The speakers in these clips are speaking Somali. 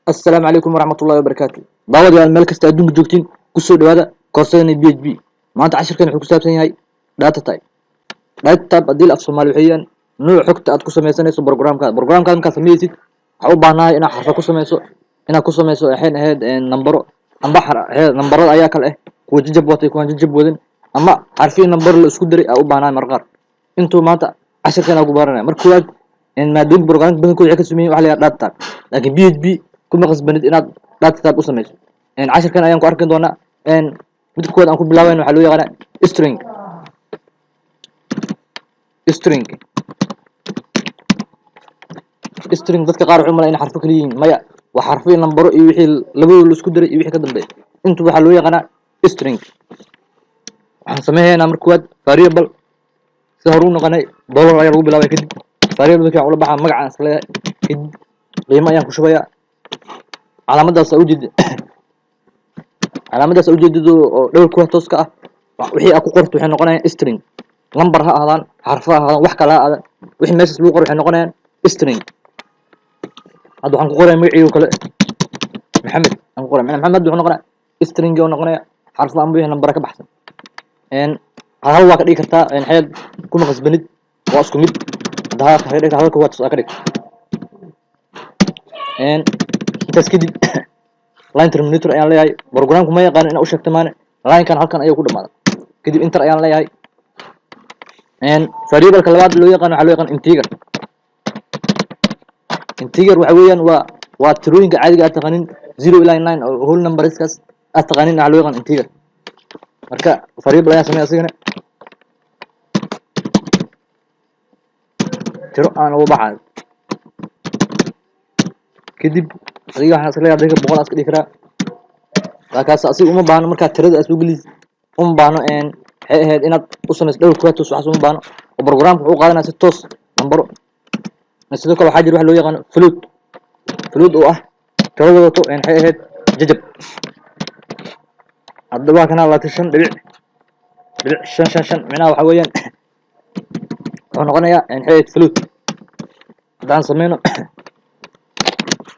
السلام عليكم ورحمة الله وبركاته. دعوة يا الملك استأذنك جوكتين كسر لهذا كورسين بي اتش بي. ما أنت عشر كان حكوا سابسين هاي داتا تايب. داتا تايب أدي الأفصل مالوحيا نوع حكت أتكسر ميسان يسو برنامج كان كسميتي أو بعنا هنا حرف كسر ميسو هنا كسر ميسو الحين هاد نمبر أم بحر هاد نمبرات أياكل كو ججب واتي كو ججب ودن أما عارفين نمبر الأسكودري أو بعنا مرغار أنتو ما أنت عشر كان أقول بارنا مركوات إن ما دون برنامج بدن كل عكس مين وحلي داتا تايب لكن بي اتش بي kuma qasbanid inaad data type u samayso casharkan ayaan ku arki doonaa mid kood aan ku bilaabayno waxa loo yaqaan string string dadka qaar waxay malayna xarfo kaliya yihiin maya waa xarfo iyo nambaro iyo wixii labadooda la isku diray iyo wixii ka dambeeya intu waxa loo yaqaan string waxaan sameeynaa marka kood variable si horu noqonay dollar ayaa lagu bilaabay kadib variable ka ula baxa magaca isla kadib qiimo ayaan ku shubayaa calaamadaas ujeedadu oo dhowr kuwa tooska ah wixii aad ku qorto waxay noqonayaan string number ha ahaadaan xarfo ha ahaadaan wax kale ha ahaadaan wixii meeshaas lagu qoro waxay noqonayaan string hadda waxaan ku qorayaa magacayga kale maxamed aan ku qorayaa maxamed wuxuu noqonayaa string oo noqonaya xarfo ama wixii number ka baxsan hal waa ka dhigi kartaa xeed kuma qasbanid waa isku mid hadda ka dhigta halka waa ka dhig intaas kadib line terminator ayaan leeyahay programku ma yaqaan in uu sheegto maane line kan halkan ayuu ku dhamaada kadib enter ayaan leeyahay variable ka labaad loo yaqaan waxa loo yaqaan integer waxa weeyaan waa tirooyinka caadiga ah taqaanin 0 ilaa 9 oo whole numbers kaas aad taqaanin waxa loo yaqaan integer marka variable ayaan sameeyaa asigana tiro aan ugu baxay kadib adiga waxaan isla leeyahay boqol aska dhigi karaa laakiin asiga uma baahno marka tirada aad ugu liis uma baahno waxay ahayd inaad u samayso dhowr kuwa toos wax uma baahno oo programku wuxuu qaadanaa si toos nambaro sidoo kale waxaa jira wax loo yaqaan float oo ah tirada wadato waxay ahayd jajab haddaba kana 25.5 macnaha waxa weeyaan wuxuu noqonayaa waxay ahayd float hadaan sameyno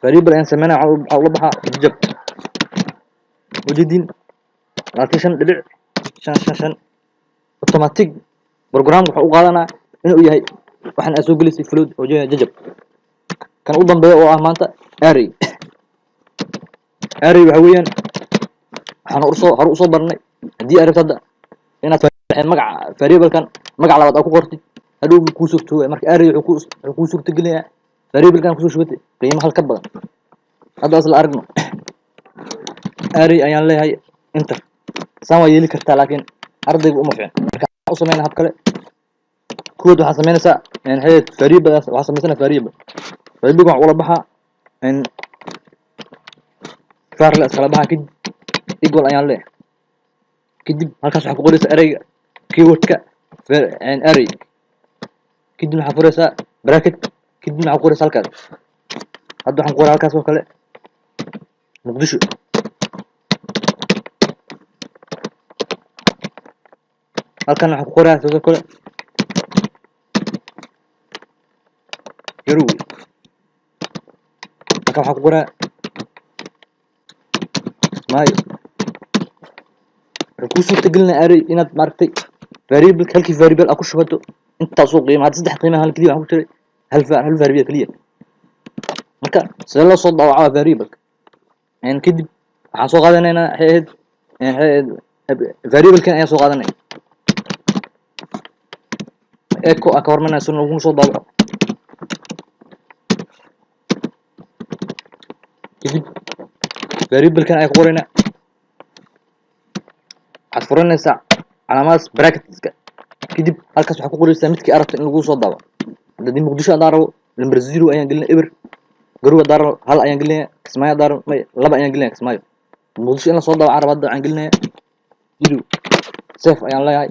variable ayaan sameynaa waxa ula baxaa jajab وجدين لاتيشن دبع شان اوتوماتيك برنامج waxa uu qaadanaa inuu yahay waxaan soo gelisay float oo jajab kan u dambeeyo oo ah maanta array waxa weeyaan waxaan u soo barnay hadii aad rabto inaad magaca variable kan magac labaad ku qortid hadhow ku suurto marka array wuxuu ku suurto gelinayaa variable kan ku soo shubtay qiimo hal ka badan hadda asla aragno array ayaan leeyahay enter saan waa yeeli kartaa laakiin ardaygu uma fiicin marka u sameeyna hab kale kood waxaa sameynaysaa hay'ad variable waxaa sameynaysaa variable waxa ula baxa la kala baxa kadib equal ayaan leeyahay kadib halkaas waxaa ku qoraysaa arrayga keywordka array kadib waxaa furaysaa bracket kadib waxaa ku qoraysaa halkaas hadda waxaan ku qoraa halkaas oo kale muqdisho halkan waxaan ku qoraa sidoo kale garowe halkan waxaan ku qoraa maayo wuxuu ku suurtagelinaya array inaad maaragtay variable halkii variable aad ku shubato intaasoo qiimo hadda saddex qiimaha kaliya waxaan ku jiray hal variable kaliya marka sidee loo soo daawacaa variable kadib waxaan soo qaadanaynaa variable kan ayaan soo qaadanaya echo ka hormarnaa si lagu soo daawaco kadib variable kan ay ku qorayna waxaad furanaysaa calaamadaas bracketska kadib halkaas waxaa ku qoraysaa midkii aragta in lagu soo daawaco haddii muqdisho aan rabo number 0 ayaan gelinaa eber garowe daar hal ayaan gelinaa kismaayo daar laba ayaan gelinaa kismaayo muqdisho in la soo daawaco rabada ayaan gelinaa 0 save ayaan leeyahay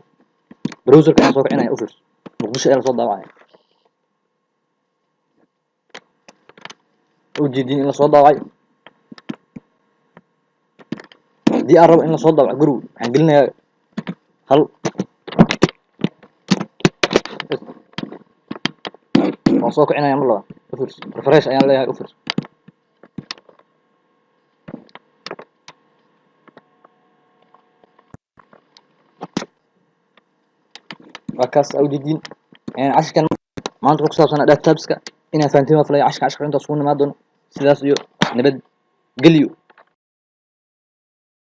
browserka ayaan soo kicinaya u fiirso muqdisho ee la soo daawacay ujeedin in la soo daawacay hadii aan rabo in la soo daawaco garowe waxaan gelinayaa hal waan soo kicinaya mar labaad u fiirso refresh ayaan leeyahay u fiirso وكاس أو جدين يعني عشان كان ما أنت ركض سنة ده تابسك إنها فانتين وفلا عشان أنت صون ما دون سلاس يو نبد قليو